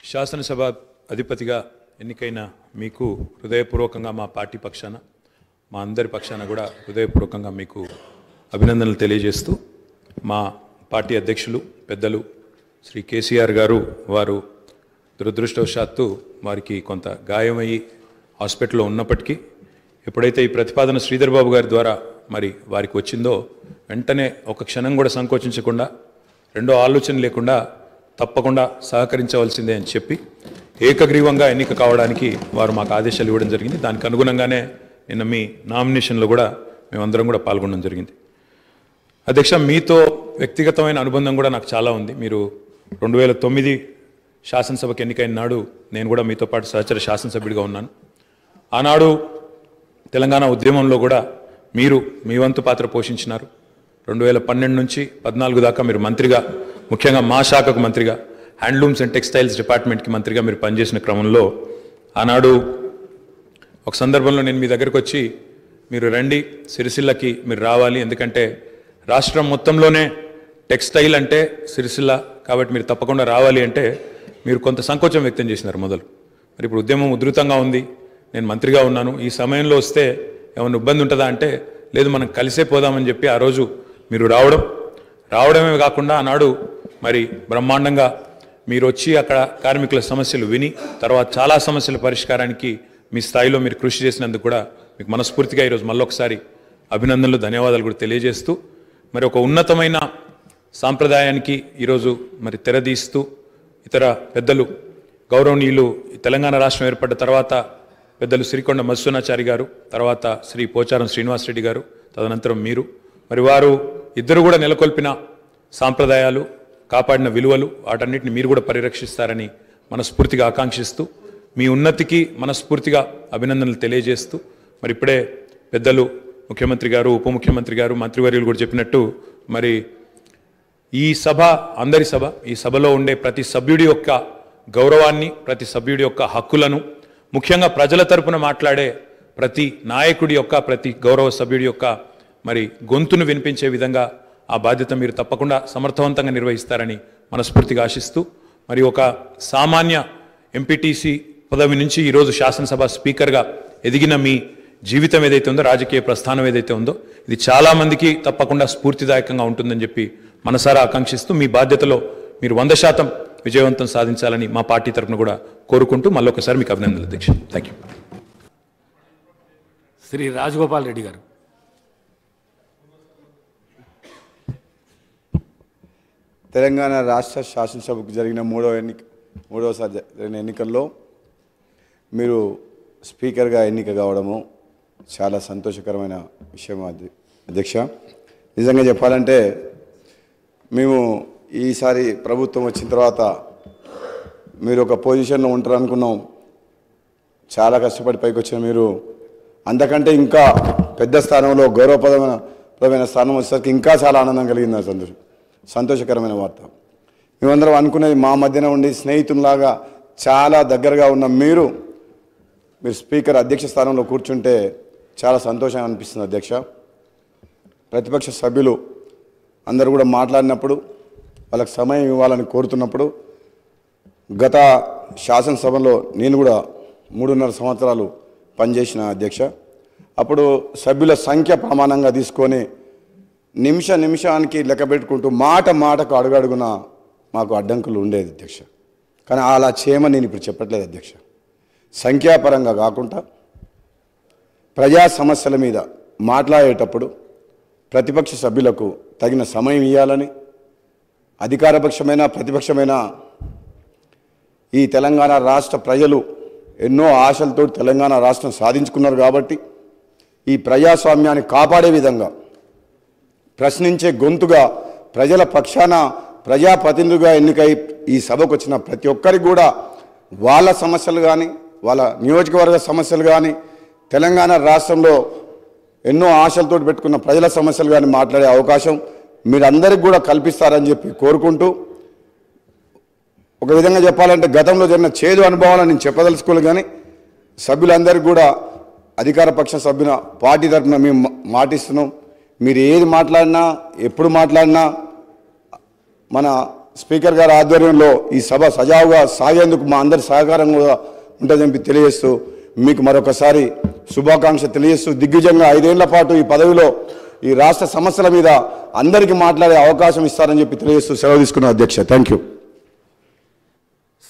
శాసనసభ అధిపతిగా ఎన్నికైన మీకు హృదయపూర్వకంగా మా పార్టీ పక్షాన మా అందరి పక్షాన కూడా హృదయపూర్వకంగా మీకు అభినందనలు తెలియజేస్తూ మా పార్టీ అధ్యక్షులు పెద్దలు శ్రీ కేసీఆర్ గారు వారు దురదృష్టవశాత్తు వారికి కొంత గాయమయ్యి హాస్పిటల్లో ఉన్నప్పటికీ ఎప్పుడైతే ఈ ప్రతిపాదన శ్రీధర్ బాబు గారి ద్వారా మరి వారికి వచ్చిందో వెంటనే ఒక క్షణం కూడా సంకోచించకుండా రెండో ఆలోచన లేకుండా తప్పకుండా సహకరించవలసిందే అని చెప్పి ఏకగ్రీవంగా ఎన్నిక కావడానికి వారు మాకు ఆదేశాలు ఇవ్వడం జరిగింది. దానికి అనుగుణంగానే నిన్న మీ నామినేషన్లో కూడా మేమందరం కూడా పాల్గొనడం జరిగింది. అధ్యక్ష, మీతో వ్యక్తిగతమైన అనుబంధం కూడా నాకు చాలా ఉంది. మీరు 2009 శాసనసభకు ఎన్నికైన నాడు నేను కూడా మీతో పాటు సహచర శాసనసభ్యుడిగా ఉన్నాను. ఆనాడు తెలంగాణ ఉద్యమంలో కూడా మీరు మీ వంతు పాత్ర పోషించినారు. 2012 నుంచి 14 దాకా మీరు మంత్రిగా, ముఖ్యంగా మా శాఖకు మంత్రిగా, హ్యాండ్లూమ్స్ అండ్ టెక్స్టైల్స్ డిపార్ట్మెంట్కి మంత్రిగా మీరు పనిచేసిన క్రమంలో ఆనాడు ఒక సందర్భంలో నేను మీ దగ్గరకు వచ్చి మీరు రండి, సిరిసిల్లకి మీరు రావాలి, ఎందుకంటే రాష్ట్రం మొత్తంలోనే టెక్స్టైల్ అంటే సిరిసిల్ల కాబట్టి మీరు తప్పకుండా రావాలి అంటే మీరు కొంత సంకోచం వ్యక్తం చేసినారు మొదలు. మరి ఇప్పుడు ఉద్యమం ఉధృతంగా ఉంది, నేను మంత్రిగా ఉన్నాను, ఈ సమయంలో వస్తే ఏమైనా ఇబ్బంది ఉంటుందా అంటే లేదు, మనం కలిసే పోదామని చెప్పి ఆ రోజు మీరు రావడమే కాకుండా ఆనాడు మరి బ్రహ్మాండంగా మీరు వచ్చి అక్కడ కార్మికుల సమస్యలు విని తర్వాత చాలా సమస్యల పరిష్కారానికి మీ స్థాయిలో మీరు కృషి చేసినందుకు కూడా మీకు మనస్ఫూర్తిగా ఈరోజు మళ్ళొకసారి అభినందనలు, ధన్యవాదాలు కూడా తెలియజేస్తూ మరి ఒక ఉన్నతమైన సాంప్రదాయానికి ఈరోజు మరి తెరదీస్తూ ఇతర పెద్దలు గౌరవనీయులు తెలంగాణ రాష్ట్రం ఏర్పడ్డ తర్వాత పెద్దలు శ్రీకొండ మధుసూనాచారి గారు, తర్వాత శ్రీ పోచారం శ్రీనివాసరెడ్డి గారు, తదనంతరం మీరు, మరి వారు ఇద్దరు కూడా నెలకొల్పిన సాంప్రదాయాలు, కాపాడిన విలువలు, వాటన్నిటిని మీరు కూడా పరిరక్షిస్తారని మనస్ఫూర్తిగా ఆకాంక్షిస్తూ మీ ఉన్నతికి మనస్ఫూర్తిగా అభినందనలు తెలియజేస్తూ మరి ఇప్పుడే పెద్దలు ముఖ్యమంత్రి గారు, ఉప ముఖ్యమంత్రి గారు, మంత్రివర్యులు కూడా చెప్పినట్టు మరి ఈ సభ అందరి సభ, ఈ సభలో ఉండే ప్రతి సభ్యుడి యొక్క గౌరవాన్ని, ప్రతి సభ్యుడి యొక్క హక్కులను, ముఖ్యంగా ప్రజల తరపున మాట్లాడే ప్రతి నాయకుడి యొక్క, ప్రతి గౌరవ సభ్యుడి యొక్క మరి గొంతును వినిపించే విధంగా ఆ బాధ్యత మీరు తప్పకుండా సమర్థవంతంగా నిర్వహిస్తారని మనస్ఫూర్తిగా ఆశిస్తూ మరి ఒక సామాన్య ఎంపీటీసీ పదవి నుంచి ఈరోజు శాసనసభ స్పీకర్గా ఎదిగిన మీ జీవితం ఏదైతే ఉందో, రాజకీయ ప్రస్థానం ఏదైతే ఉందో, ఇది చాలామందికి తప్పకుండా స్ఫూర్తిదాయకంగా ఉంటుందని చెప్పి మనసారా ఆకాంక్షిస్తూ మీ బాధ్యతలో మీరు 100% విజయవంతం సాధించాలని మా పార్టీ తరఫున కూడా కోరుకుంటూ మళ్ళొకసారి మీకు అభినందనలు అధ్యక్ష. Thank you. శ్రీ రాజగోపాల్ రెడ్డి గారు. తెలంగాణ రాష్ట్ర శాసనసభకు జరిగిన మూడవసారి జరిగిన ఎన్నికల్లో మీరు స్పీకర్గా ఎన్నిక కావడము చాలా సంతోషకరమైన విషయం అధ్యక్ష. నిజంగా చెప్పాలంటే మేము ఈసారి ప్రభుత్వం వచ్చిన తర్వాత మీరు ఒక పొజిషన్లో ఉంటారు అనుకున్నాం. చాలా కష్టపడి పైకి వచ్చిన మీరు అంతకంటే ఇంకా పెద్ద స్థానంలో గౌరవప్రదమైన స్థానం వచ్చేసరికి ఇంకా చాలా ఆనందం కలిగింది. సంతోషకరమైన వార్త. మేమందరం అనుకునేది మా మధ్యన ఉండి స్నేహితుల్లాగా చాలా దగ్గరగా ఉన్న మీరు స్పీకర్ అధ్యక్ష స్థానంలో కూర్చుంటే చాలా సంతోషంగా అనిపిస్తుంది అధ్యక్ష. ప్రతిపక్ష సభ్యులు అందరూ కూడా మాట్లాడినప్పుడు వాళ్ళకి సమయం ఇవ్వాలని కోరుతున్నప్పుడు గత శాసనసభలో నేను కూడా 3.5 సంవత్సరాలు పనిచేసిన అధ్యక్ష. అప్పుడు సభ్యుల సంఖ్య ప్రమాణంగా తీసుకొని నిమిషానికి లెక్క పెట్టుకుంటూ మాటకు అడుగడుగున మాకు అడ్డంకులు ఉండేది అధ్యక్ష. కానీ అలా చేయమని నేను ఇప్పుడు చెప్పట్లేదు అధ్యక్ష. సంఖ్యాపరంగా కాకుండా ప్రజా సమస్యల మీద మాట్లాడేటప్పుడు ప్రతిపక్ష సభ్యులకు తగిన సమయం ఇవ్వాలని, అధికారపక్షమైన ప్రతిపక్షమైన ఈ తెలంగాణ రాష్ట్ర ప్రజలు ఎన్నో ఆశలతో తెలంగాణ రాష్ట్రం సాధించుకున్నారు కాబట్టి ఈ ప్రజాస్వామ్యాన్ని కాపాడే విధంగా ప్రశ్నించే గొంతుగా ప్రజల పక్షాన ప్రజాప్రతినిధులుగా ఎన్నికై ఈ సభకు వచ్చిన ప్రతి ఒక్కరికి కూడా వాళ్ళ సమస్యలు కానీ, వాళ్ళ నియోజకవర్గ సమస్యలు కానీ, తెలంగాణ రాష్ట్రంలో ఎన్నో ఆశలతో పెట్టుకున్న ప్రజల సమస్యలు కానీ మాట్లాడే అవకాశం మీరందరికీ కూడా కల్పిస్తారని చెప్పి కోరుకుంటూ, ఒక విధంగా చెప్పాలంటే గతంలో జరిగిన చేదు అనుభవాలను నేను చెప్పదలుచుకోలేదు. కానీ సభ్యులందరికీ కూడా అధికార పక్ష సభ్యుల పార్టీ తరఫున మేము మాటిస్తున్నాం. మీరు ఏది మాట్లాడినా, ఎప్పుడు మాట్లాడినా మన స్పీకర్ గారి ఆధ్వర్యంలో ఈ సభ సజావుగా సాగేందుకు మా అందరి సహకారం కూడా ఉంటుందని తెలియజేస్తూ మీకు మరొకసారి శుభాకాంక్ష తెలియజేస్తూ దిగ్విజయంగా 5 ఏళ్ల పాటు ఈ పదవిలో ఈ రాష్ట్ర సమస్యల మీద అందరికీ మాట్లాడే అవకాశం ఇస్తారని చెప్పి తెలియజేస్తూ సెలవు తీసుకున్న అధ్యక్ష. Thank you.